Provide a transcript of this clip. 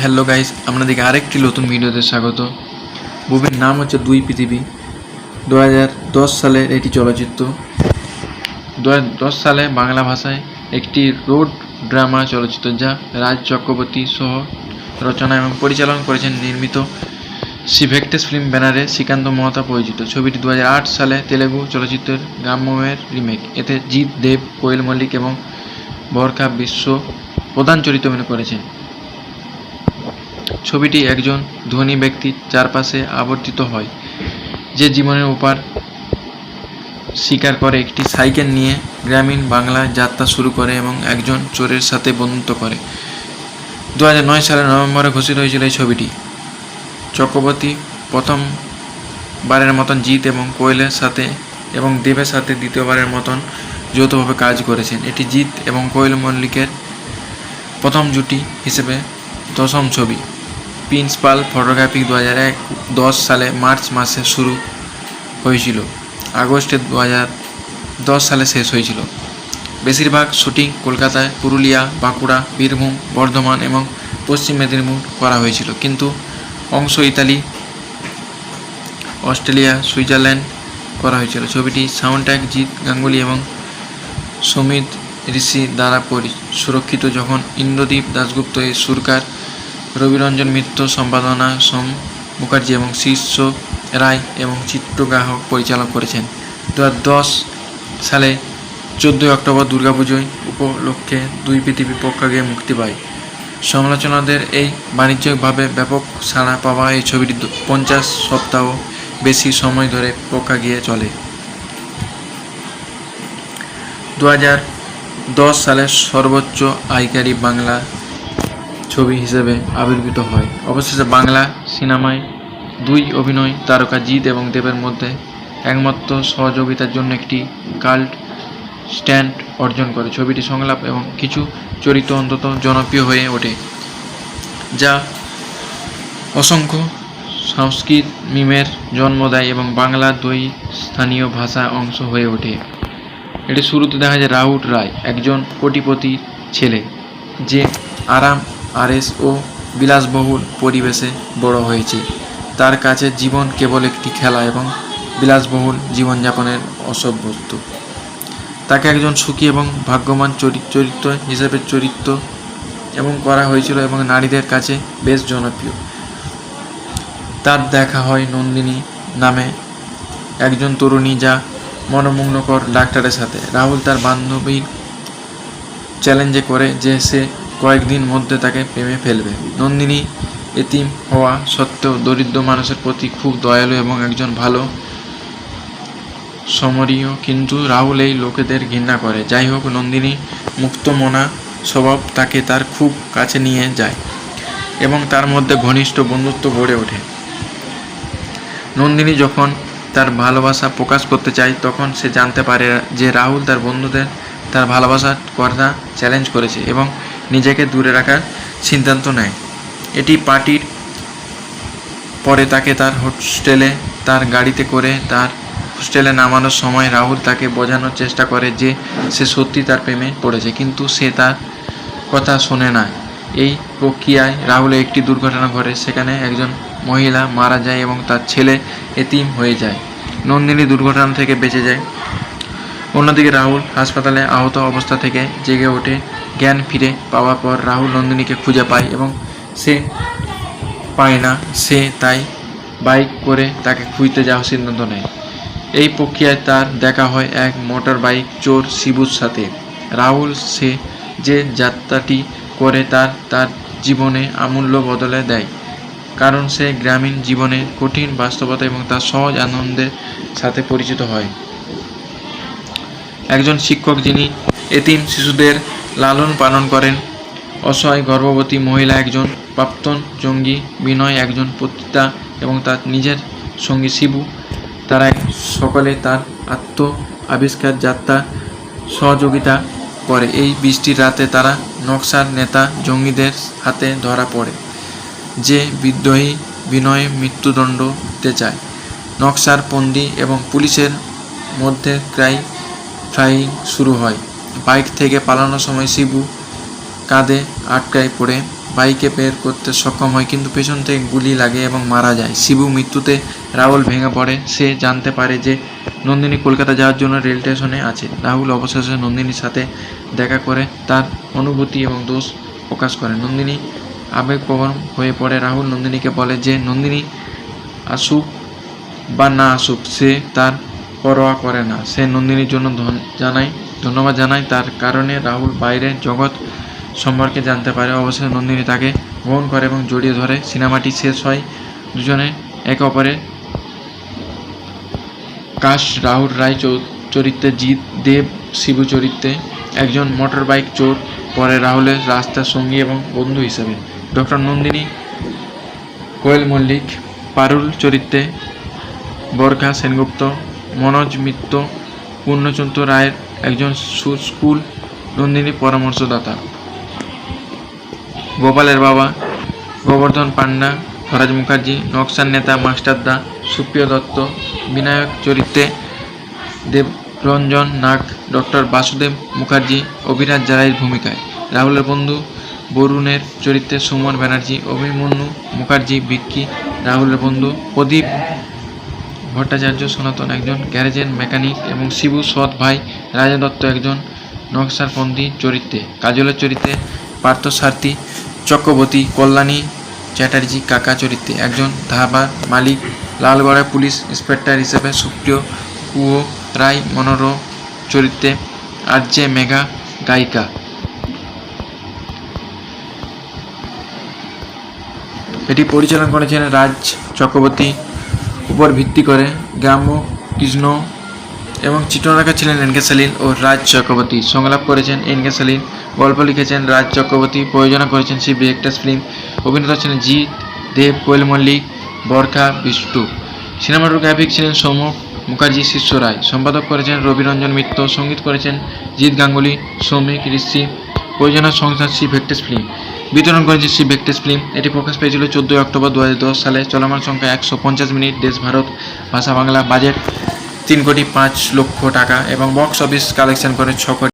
Hello guys, আপনাদেরকে আরেকটি নতুন ভিডিওতে স্বাগত। মুভির নাম হচ্ছে দুই পৃথিবী। 2010 সালের এটি চলচ্চিত্র। 2010 সালে বাংলা ভাষায় একটি রোড ড্রামা চলচ্চিত্র, যা রাজ চক্রবর্তী সহ রচনা এবং পরিচালনা করেছেন। নির্মিত শিভেক্টেস ফিল্ম ব্যানারে শ্রীকান্ত মহাতা পরিচিত। ছবিটি 2008 সালে তেলেগু চলচ্চিত্রের গ্রাম্যের রিমেক। এতে জিৎ দেব, কোয়েল মল্লিক এবং বরখা বিশ্ব প্রধান চরিত্রে অভিনয় করেছেন। ছবিটি একজন ধনী ব্যক্তির চারপাশে আবর্তিত হয়, যে জীবনের উপার স্বীকার করে একটি সাইকেল নিয়ে গ্রামীণ বাংলায় যাত্রা শুরু করে এবং একজন চোরের সাথে বন্ধুত্ব করে। 2009 সালের নভেম্বরে ঘোষিত হয়েছিল এই ছবিটি। চক্রবর্তী প্রথমবারের মতন জিৎ এবং কোয়েলের সাথে এবং দেবের সাথে দ্বিতীয়বারের মতন যৌথভাবে কাজ করেছেন। এটি জিৎ এবং কোয়েল মল্লিকের প্রথম জুটি হিসেবে 10ম ছবি। প্রিন্সিপাল ফটোগ্রাফি 2010 সালে মার্চ মাসে শুরু হয়েছিল, আগস্টে 2010 সালে শেষ হয়েছিল। বেশিরভাগ শুটিং কলকাতায়, পুরুলিয়া, বাঁকুড়া, বীরভূম, বর্ধমান এবং পশ্চিম মেদিনীপুর করা হয়েছিল, কিন্তু অংশ ইতালি, অস্ট্রেলিয়া, সুইজারল্যান্ড করা হয়েছিল। ছবিটি সাউন্ডট্র্যাক জিৎ গাঙ্গুলি এবং সুমিত ঋষি দ্বারা সুরক্ষিত, যখন ইন্দ্রদীপ দাশগুপ্ত এর সুরকার, রবিরঞ্জন মিত্র সম্পাদনা, সোম মুখার্জি এবং শীর্ষ রায় এবং চিত্রগ্রাহক পরিচালনা করেছেন। 2010 সালে 14 অক্টোবর দুর্গাপুজোয় উপলক্ষে দুই পৃথিবী প্রেক্ষাগৃহে মুক্তি পায়। সমালোচকদের এই বাণিজ্যিকভাবে ব্যাপক সাড়া পাওয়া এই ছবিটি 50 সপ্তাহ বেশি সময় ধরে প্রেক্ষাগৃহে চলে। 2010 সালে সর্বোচ্চ আয়কারী বাংলা ছবি হিসেবে আবির্ভূত হয়। অবশেষে বাংলা সিনেমায় দুই অভিনয় তারকা জিৎ এবং দেবের মধ্যে একমাত্র সহযোগিতার জন্য একটি কাল্ট স্ট্যান্ড অর্জন করে। ছবিটি সংলাপ এবং কিছু চরিত্র অত্যন্ত জনপ্রিয় হয়ে ওঠে, যা অসংখ্য সংস্কৃত মিমের জন্ম দেয় এবং বাংলার দুই স্থানীয় ভাষা অংশ হয়ে ওঠে। এটি শুরুতে দেখা যায় রাহুল রায়, একজন কোটিপতির ছেলে, যে আরাম-আয়েশ ও বিলাসবহুল পরিবেশে বড় হয়েছে। তার কাছে জীবন কেবল একটি খেলা এবং বিলাসবহুল জীবনযাপনের অসভ্যত্ব। তাকে একজন সুখী এবং ভাগ্যবান চরিত্র হিসেবে চরিত্র এবং করা হয়েছিল এবং নারীদের কাছে বেশ জনপ্রিয়। তার দেখা হয় নন্দিনী নামে একজন তরুণী, যা মনোমুগ্ধকর ডাক্তারের সাথে। রাহুল তার বান্ধবীর চ্যালেঞ্জে করে যে সে কয়েকদিন মধ্যে তাকে প্রেমে ফেলবে। নন্দিনী এতিম হওয়া সত্ত্বেও দরিদ্র মানুষের প্রতি খুব দয়ালু এবং একজন ভালো সমরীয়, কিন্তু রাহুল এই লোকেদের ঘৃণা করে। যাই হোক, নন্দিনী মুক্তমনা স্বভাব তাকে তার খুব কাছে নিয়ে যায় এবং তার মধ্যে ঘনিষ্ঠ বন্ধুত্ব গড়ে ওঠে। নন্দিনী যখন তার ভালোবাসা প্রকাশ করতে চায়, তখন সে জানতে পারে যে রাহুল তার বন্ধুদের তার ভালোবাসা কথা চ্যালেঞ্জ করেছে এবং নিজেকে দূরে রাখার সিদ্ধান্ত নেয়। এটি পার্টির পরে তাকে তার হোস্টেলে তার গাড়িতে করে তার হোস্টেলে নামানোর সময় রাহুল তাকে বোঝানোর চেষ্টা করে যে সে সত্যি তার প্রেমে পড়েছে, কিন্তু সে তার কথা শোনে না। এই প্রক্রিয়ায় রাহুলের একটি দুর্ঘটনা ঘটে, সেখানে একজন মহিলা মারা যায় এবং তার ছেলে এতিম হয়ে যায়। নন্দিনী দুর্ঘটনা থেকে বেঁচে যায়। অন্যদিকে রাহুল হাসপাতালে আহত অবস্থা থেকে জেগে ওঠে। জ্ঞান ফিরে পাওয়ার পর রাহুল নন্দিনীকে খুঁজে পায় এবং সে পায় না। সে তাই বাইক করে তাকে খুঁজতে যাওয়ার সিদ্ধান্ত নেয়। এই প্রক্রিয়ায় তার দেখা হয় এক মোটর বাইক চোর শিবুর সাথে। রাহুল সে যে যাত্রাটি করে তার জীবনে আমূল্য বদলে দেয়, কারণ সে গ্রামীণ জীবনের কঠিন বাস্তবতা এবং তার সহজ আনন্দের সাথে পরিচিত হয়। একজন শিক্ষক যিনি এতিম শিশুদের লালন পালন করেন, অসহায় গর্ভবতী মহিলা, একজন প্রাক্তন জঙ্গি বিনয়, একজন পতিতা এবং তার নিজের সঙ্গী শিবু, তারা সকলে তার আত্ম আবিষ্কার যাত্রা সহযোগিতা করে। এই বৃষ্টির রাতে তারা নকশার নেতা জঙ্গিদের হাতে ধরা পড়ে, যে বিদ্রোহী বিনয়ে মৃত্যুদণ্ড দিতে চায়। নকশার বন্দী এবং পুলিশের মধ্যে ফাইটিং শুরু হয়। বাইক থেকে পালানোর সময় শিবু কাঁধে আটকায় পড়ে বাইকে বের করতে সক্ষম হয়, কিন্তু পেছন থেকে গুলি লাগে এবং মারা যায়। শিবু মৃত্যুতে রাহুল ভেঙে পড়ে। সে জানতে পারে যে নন্দিনী কলকাতা যাওয়ার জন্য রেল স্টেশনে আছে। রাহুল অবশেষে নন্দিনীর সাথে দেখা করে তার অনুভূতি এবং দোষ প্রকাশ করে। নন্দিনী আবেগপ্রবণ হয়ে পড়ে। রাহুল নন্দিনীকে বলে যে নন্দিনী আসুক বা না আসুক সে তার পরোয়া করে না। সে নন্দিনীর জন্য ধন্যবাদ জানায়। তার কারণে রাহুল বাইরের জগৎ সম্পর্কে জানতে পারে। অবশেষে নন্দিনী তাকে গ্রহণ করে এবং জড়িয়ে ধরে। সিনেমাটি শেষ হয় দুজনে একে অপরের কাস্ট রাহুল রায় চরিত্রে, জিৎ দেব শিবু চরিত্রে একজন মোটর বাইক চোর, পরে রাহুলের রাস্তার সঙ্গী এবং বন্ধু হিসেবে। ডক্টর নন্দিনী কোয়েল মল্লিক পারুল চরিত্রে, বরখা সেনগুপ্ত মনোজ মিত্র পূর্ণচন্দ্র রায়ের একজন স্কুল নন্দিনী পরামর্শদাতা। গোপালের বাবা গোবর্ধন পান্ডা, ফরাজ মুখার্জি নকশার নেতা মাস্টারদা, সুপ্রিয় দত্ত বিনায়ক চরিত্রে, দেবরঞ্জন নাগ ডক্টর বাসুদেব মুখার্জি অভিরাজ জারাইয়ের ভূমিকায়। রাহুলের বন্ধু বরুণের চরিত্রে সুমন ব্যানার্জি, অভিমন্যু মুখার্জি ভিক্কি। রাহুলের বন্ধু প্রদীপ ভট্টাচার্য সনাতন একজন গ্যারেজের মেকানিক এবং শিবু সৎ ভাই রাজা দত্ত একজন নকশারপন্থী চরিত্রে। কাজলের চরিত্রে পার্থসারথী চক্রবর্তী, কল্যাণী চ্যাটার্জি কাকা চরিত্রে একজন ধাবার মালিক, লালগড়ায় পুলিশ ইন্সপেক্টর হিসেবে সুপ্রিয় কুয়ো রায় মনোরম চরিত্রে, আরজে মেঘা গায়িকা। এটি পরিচালনা করেছেন রাজ চক্রবর্তী, উপর ভিত্তি করে গ্রাম্য কৃষ্ণ এবং চিত্রনায়িকা ছিলেন এনকে সেলিন ও রাজ চক্রবর্তী। সংলাপ করেছেন এনকে সেলিন, গল্প লিখেছেন রাজ চক্রবর্তী, প্রযোজনা করেছেন সি ভিএক্টাস ফিল্ম, অভিনেতা ছিলেন জিৎ দেব, কোয়েল মল্লিক, বরখা বিষ্টু। সিনেমাটোগ্রাফিক ছিলেন সৌম্য মুখার্জি, শিষ্য রায়। সম্পাদক করেছেন রবিরঞ্জন মিত্র, সঙ্গীত করেছেন জিৎ গাঙ্গুলি, সৌমিক ঋষি, প্রযোজনা সংস্থা সি ভিএক্টাস ফিল্ম, বিতরণ করেছে সি ভিএক্টাস ফিল্ম। এটি প্রকাশ পেয়েছিল 14 অক্টোবর 2010 সালে। চলমান সংখ্যা 150 মিনিট। দেশ ভারত, ভাষা বাংলা। বাজেট 3,05,00,000 টাকা এবং বক্স অফিস কালেকশন করে 6 কোটি।